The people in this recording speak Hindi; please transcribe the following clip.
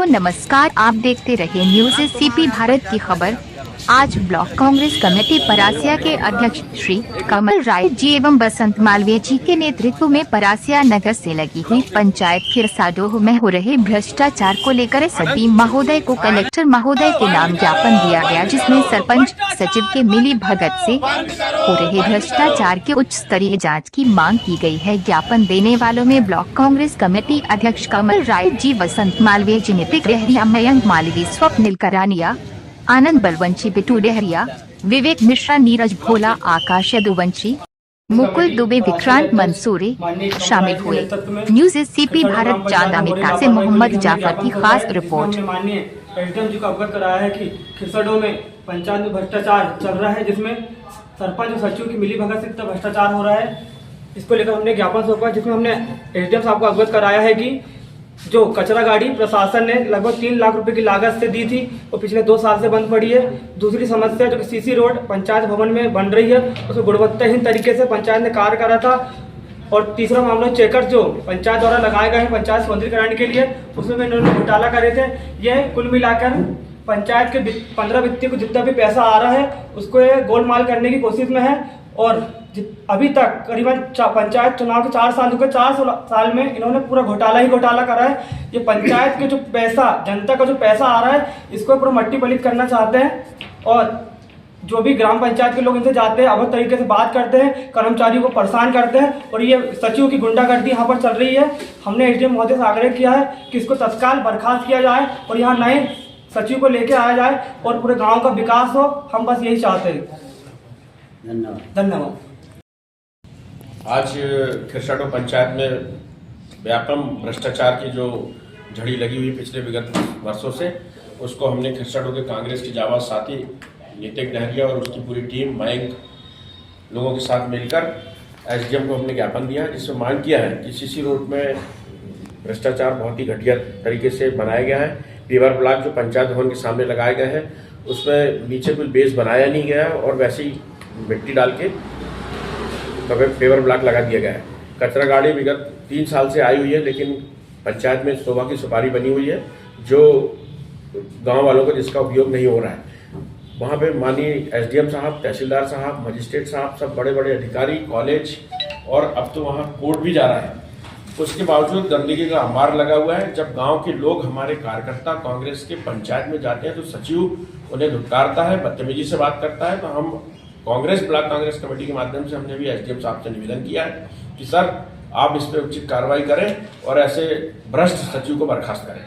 तो नमस्कार, आप देखते रहे न्यूज़ सीपी भारत की खबर। आज ब्लॉक कांग्रेस कमेटी परासिया के अध्यक्ष श्री कमल राय जी एवं बसंत मालवीय जी के नेतृत्व में परासिया नगर से लगी हुई पंचायत खिरसाडोह में हो रहे भ्रष्टाचार को लेकर एसडी महोदय को कलेक्टर महोदय के नाम ज्ञापन दिया गया, जिसमें सरपंच सचिव के मिली भगत से हो रहे भ्रष्टाचार के उच्च स्तरीय जांच की मांग की गई है। ज्ञापन देने वालों में ब्लॉक कांग्रेस कमेटी अध्यक्ष कमल राय जी, वसंत मालवीय जी, नितिक डेहरिया, मयंक मालवीय, स्वप्निल करानिया, आनंद बलवंशी, बिटू डेहरिया, विवेक मिश्रा, नीरज भोला, आकाश यदुवंशी, मुकुल दुबे, विक्रांत मंसूरी शामिल हुए। न्यूज़ सीपी भारत चांदा से मोहम्मद जाफर की खास रिपोर्ट। एसडीएम जी को अवगत कराया है कि खिरसाडोह में पंचायत में भ्रष्टाचार चल रहा है, जिसमें सरपंच और सचिव की मिली भगत से इतना भ्रष्टाचार हो रहा है। इसको लेकर हमने ज्ञापन सौंपा, जिसमें हमने एसडीएम साहब को अवगत कराया है कि जो कचरा गाड़ी प्रशासन ने लगभग 3 लाख रुपए की लागत से दी थी, वो पिछले 2 साल से बंद पड़ी है। दूसरी समस्या जो सीसी रोड पंचायत भवन में बन रही है, उसमें गुणवत्ताहीन तरीके से पंचायत ने कार्य करा था। और तीसरा मामला चेकर जो पंचायत द्वारा लगाए गए हैं पंचायत सौंदर्यीकरण के लिए, उसमें इन्होंने घोटाला करे थे। यह कुल मिलाकर पंचायत के 15 वित्तीय को जितना भी पैसा आ रहा है उसको ये गोलमाल करने की कोशिश में है। और अभी तक करीबन पंचायत चुनाव के 4 साल हो गए, 4 साल में इन्होंने पूरा घोटाला ही घोटाला करा है। ये पंचायत के जो पैसा, जनता का जो पैसा आ रहा है, इसको पूरा मट्टी पलीत करना चाहते हैं। और जो भी ग्राम पंचायत के लोग इनसे जाते हैं, अवैध तरीके से बात करते हैं, कर्मचारियों को परेशान करते हैं, और ये सचिव की गुंडागर्दी यहाँ पर चल रही है। हमने एसडीएम महोदय से आग्रह किया है कि इसको तत्काल बर्खास्त किया जाए और यहाँ नए सचिव को लेके आया जाए और पूरे गाँव का विकास हो। हम बस यही चाहते हैं। धन्यवाद। आज खिरसाडोह पंचायत में व्यापक भ्रष्टाचार की जो झड़ी लगी हुई पिछले विगत वर्षों से, उसको हमने खिरसाडोह के कांग्रेस के जाबाज साथी नितिक डेहरिया और उसकी पूरी टीम मयंक लोगों के साथ मिलकर एसडीएम को हमने ज्ञापन दिया, जिसमें मांग किया है कि सीसी रोड में भ्रष्टाचार बहुत ही घटिया तरीके से बनाया गया है। पेवर ब्लॉक जो पंचायत भवन के सामने लगाए गए हैं, उसमें नीचे कोई बेस बनाया नहीं गया और वैसे ही मिट्टी डाल के पेवर ब्लॉक लगा दिया गया है। कचरा गाड़ी विगत 3 साल से आई हुई है, लेकिन पंचायत में शोभा की सुपारी बनी हुई है, जो गांव वालों को जिसका उपयोग नहीं हो रहा है। वहाँ पे माननीय एसडीएम साहब, तहसीलदार साहब, मजिस्ट्रेट साहब, सब बड़े बड़े अधिकारी, कॉलेज, और अब तो वहाँ कोर्ट भी जा रहा है। उसके बावजूद गंदगी का अंबार लगा हुआ है। जब गांव के लोग, हमारे कार्यकर्ता कांग्रेस के पंचायत में जाते हैं तो सचिव उन्हें धुतकारता है, बदतमीजी से बात करता है। तो हम कांग्रेस ब्लॉक कांग्रेस कमेटी के माध्यम से हमने भी एसडीएम साहब से निवेदन किया है कि सर, आप इस पर उचित कार्रवाई करें और ऐसे भ्रष्ट सचिव को बर्खास्त करें।